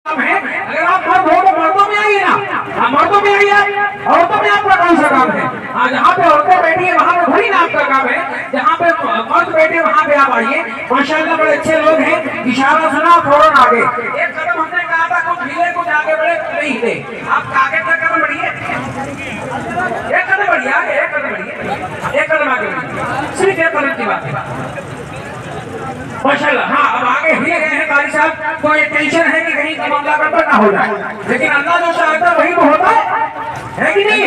है। अगर आप मर्द हो तो मर्दों में आइए ना, मर्दों में आइए। औरतों में आपका कौन सा काम है? जहाँ पे औरतें बैठी है वहाँ पे थोड़ी ना आपका काम है, जहाँ पे मर्द बैठे वहाँ पे आप आइए। माशाल्लाह बड़े अच्छे लोग हैं, इशारा सुना फौरन आगे। एक कदम हमने कहा था कुछ हिले कुछ आगे बढ़े, नहीं हिले। आप आगे तक कदम बढ़िए, एक कदम बढ़िए, एक कदम बढ़िए, एक कदम आगे बढ़िए, सिर्फ एक कदम की बात है माशाल्लाह। हाँ, अब आगे हिले गए हैं कारी साहब, कोई टेंशन है कि कहीं मामला गड़बड़ ना हो जाए, लेकिन अल्लाह जो चाहता है वही तो होता है कि नहीं?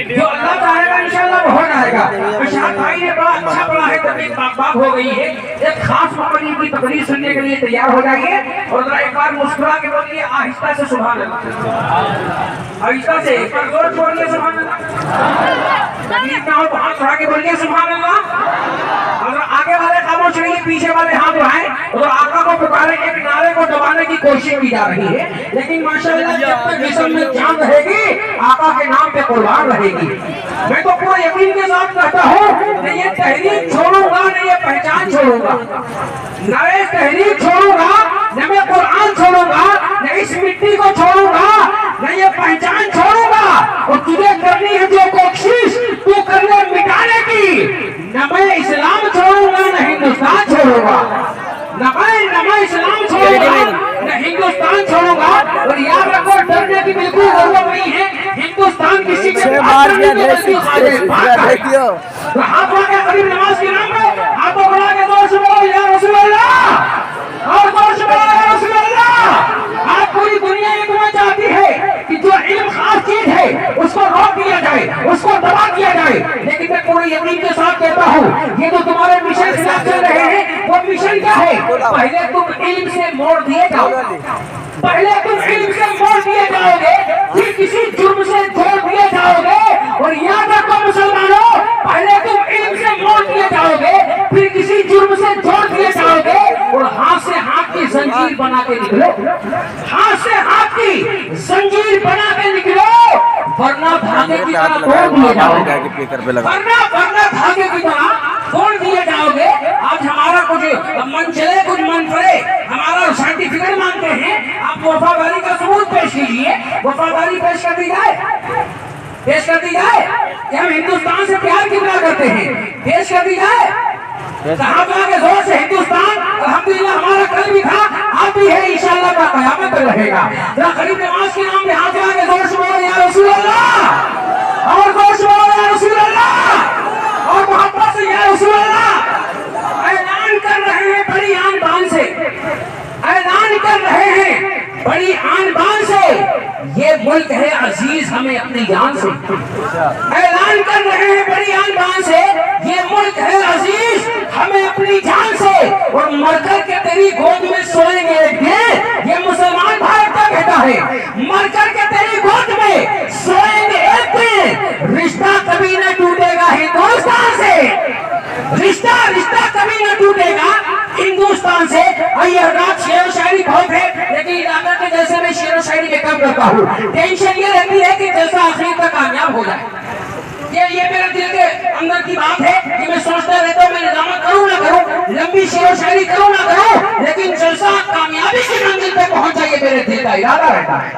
जो अल्लाह चाहेगा इंशाल्लाह वो हो जाएगा। अशहद भाई ने बड़ा अच्छा पढ़ा है, तकलीफ बात हो गई है। एक खास मकसद की तकरीर सुनने के लिए तैयार हो जाइए और जरा एक बार मुस्कुरा के बोलिए आहिस्ता से सुभान अल्लाह, आहिस्ता से एक बार जोर बोलिए सुभान अल्लाह। तकलीफ ना हो तो हाथ उठा के बोलिए सुभान अल्लाह। और आगे वाले खामोश रहिए, पीछे वाले हाथ उठाएं और आका को पुकारे। एक नारे को दबाने की कोशिश की जा रही है, लेकिन माशाल्लाह जब तक जिस्म में जान रहेगी आका के नाम पे कुर्बान रहेगी। मैं तो पूरा यकीन के साथ कहता हूँ न ये तहरीक छोड़ूंगा न ये पहचान छोड़ूंगा, न ये तहरीक छोड़ूंगा न मैं कुरान छोड़ूंगा, न इस मिट्टी को छोड़ूंगा न ये पहचान छोड़ूंगा। और तुझे करनी है जो कोशिश तू कर ले मिटाने की, न मैं इस्लाम छोड़ूंगा न हिंदुस्तान छोड़ूंगा, न मैं इस्लाम छोड़ूंगा न हिंदुस्तान छोड़ूंगा। और याद रखो डरने की बिल्कुल जरूरत नहीं है, हिंदुस्तान किसी के हाथ लगा के करीब नमाज के नाम पे हाथों बढ़ा के जोर से बोलो या रसूल अल्लाह, और जोर से बोलो या रसूल अल्लाह। आज पूरी दुनिया ये तुम्हें चाहती है कि जो इल्म खास चीज है उसको रोक दिया जाए, उसको दबा दिया जाए, लेकिन मैं पूरे यकीन के साथ कहता हूँ ये जो तुम्हारे मिशन खिलाफ चल रहे हैं वो मिशन क्या है? पहले तुम इल्म से मोड़ दिए जाओ, पहले तुम इल्म से मोड़ दिए जाओगे, फिर किसी जुर्म से जोड़ दिए जाओगे। और याद रखो मुसलमानों, पहले तुम इल्म से मोड़ दिए जाओगे, फिर किसी जुर्म से जोड़ दिए जाओगे। और हाथ से हाथ की जंजीर बना के निकलो, हाथ से हाथ की जंजीर बना के निकलो, वरना धागे की तरह तोड़ दिए जाओगे, वरना धागे की तरह तोड़ दिए जाओगे। आज हमारा कुछ मन चले कुछ मन पड़े, हमारा सर्टिफिकेट मांगते हैं, आप वफादारी का सबूत पेश कीजिए। वफादारी पेश कर दी जाए, पेश कर दी जाए कि हम हिंदुस्तान से प्यार कितना करते हैं, पेश कर दी जाए। साहबा के जोर से हिंदुस्तान अल्हम्दुलिल्लाह हमारा कल भी था, आज भी है, इंशाअल्लाह का क़यामत तक रहेगा। जरा गरीब नवाज के नाम पे हाथ लगा के जोर से बोलो या रसूल अल्लाह, और जोर से बोलो या रसूल अल्लाह, और मोहब्बत से या रसूल अल्लाह। ऐलान कर रहे हैं बड़ी आन बान से, ऐलान कर रहे हैं बड़ी आन बान से, ये मुल्क है अजीज हमें अपनी जान से। ऐलान कर रहे हैं बड़ी आन बान से, ये मुल्क है अजीज हमें अपनी जान से। और मरकर के तेरी गोद में सोएंगे एक दिन, ये मुसलमान भारत का कहता है, मरकर के तेरी गोद में सोएंगे एक दिन, रिश्ता कभी न टूटेगा हिंदुस्तान से, रिश्ता कभी न टूटेगा हिंदुस्तान से। ये रात शेर शायरी बहुत है, लेकिन इलाका के जैसे मैं शेर शायरी में कम करता हूँ। टेंशन ये रहती है कि जैसा आखिर तक कामयाब हो जाए, ये मेरे दिल के अंदर की बात है कि मैं सोचता रहता हूँ मैं निजामत करूँ ना करूँ, लंबी शेर शायरी करूँ ना करूँ, लेकिन जैसा कामयाबी की मंजिल पे पहुंच जाए मेरे दिल का इरादा रहता है।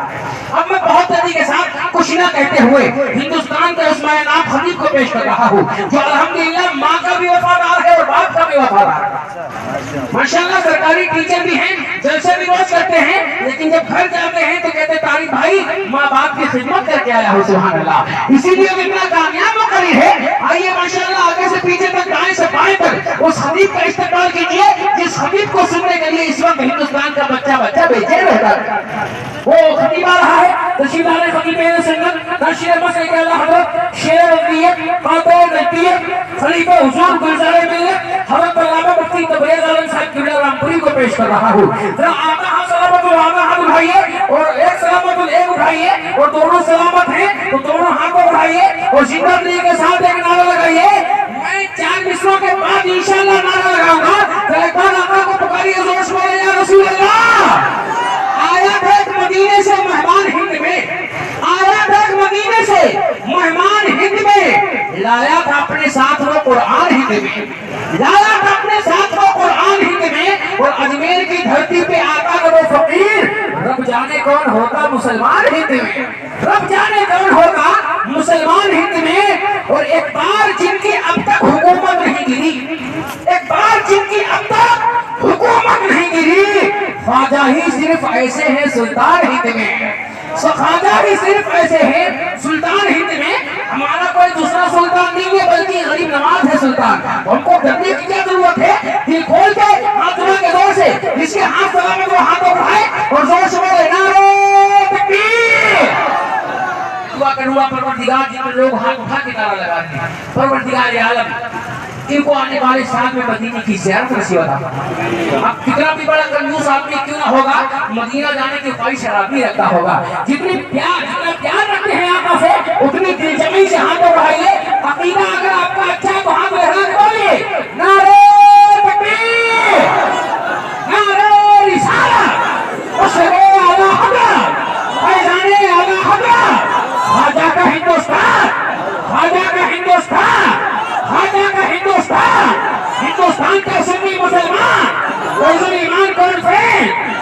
अब मैं बहुत जल्दी के साथ कुछ ना कहते हुए हिंदुस्तान के उस नाम खतीब को पेश कर रहा हूँ, जो अल्हम्दुलिल्लाह माँ का भी वफादार है और बाप का भी वफादार है। माशाल्लाह सरकारी टीचर भी हैं, जलसे भी रोज करते हैं, लेकिन जब घर जाते हैं तो कहते तारिक भाई माँ बाप की खिदमत करके आया हूँ, सुभान अल्लाह। इसीलिए इतना कामयाब मुकर्रिर है। आइए माशाल्लाह आगे से पीछे तक, दाएं से बाएं तक उस खतीब का इस्तेमाल कीजिए जिस खतीब को सुनने के लिए इस वक्त हिंदुस्तान का बच्चा बेचैन रहता है। वो खतीब आ रहा है, तशीदार खतीब संगत नाशिर मसले के अल्लाह हज़रत शेर वज़ीर क़ादिर नज़ीर खलीफा हुजूर गुलज़ार मिल्लत हज़रत अल्लामा मुफ्ती तबरेज़ आलम साहब क़िबला रामपुरी को पेश कर रहा हूँ। जरा आका सलामतुल आका हाथ उठाइए और एक सलामतुल एक उठाइए, और दोनों सलामत हैं तो दोनों हाथों उठाइए और जिंदगी के साथ एक नारा लगाइए। मैं 4 मिसरों के बाद इंशाअल्लाह नारा लगाऊंगा, तो एक बार आका को पुकारिए जोर से बोले या रसूल अल्लाह। आया था मदीने से मेहमान हिंद में, आया था मदीने से मेहमान हिंद में, लाया था अपने साथ वो कुरान हिंद में। لایا تھا اپنے ساتھ وہ قرآن ہند میں، اور اجمیر کی دھرتی پہ آتا ہے وہ فقیر۔ رب جانے کون ہوگا مسلمان ہند میں، رب جانے کون ہوگا مسلمان ہند میں۔ اور ایک بار جن کی اب تک حکومت نہیں گری، ایک بار جن کی اب تک حکومت نہیں گری، خواجہ ہی صرف ایسے ہیں سلطان ہند میں، خواجہ ہی صرف ایسے ہیں سلطان ہند میں۔ ہمارا کوئی دوسرا سلطان نہیں ہے بلکہ غریب نواز ہے سلطان۔ ہم کو ڈرنے کی کیا ضرورت ہے؟ دل کھول کے ہاتھ اٹھا کے زور سے، جس کے ہاتھ سلامت وہ ہاتھ اٹھائے اور زور سے بولے نعرہ تکبیر۔ دعا کروا پروردگار جن لوگ ہاتھ اٹھا کے نعرہ لگاتے ہیں، پروردگار عالم ان کو آنے والے سال میں مدینے کی زیارت نصیب عطا فرما۔ اب کتنا بھی بڑا کنجوس آدمی کیوں نہ ہوگا، مدینہ جانے کی خواہش شرابی رکھتا ہوگا۔ جتنا پیار رکھتے ہیں آقا سے اتنی دل جمی سے ہاتھ اٹھائیے۔ عقیدہ اگر آپ کا اچھا ہے تو ہاتھ لہرا کے بولیے نعرہ تکبیر، نعرہ رسالت، اشہدو اعلی حضرت، فیضان اعلی حضرت، خواجہ کا ہندوستان، خواجہ کا ہندوستان، خواجہ کا ہندوستان، ہندوستان کا سنی مسلمان، فیض الایمان کانفرنس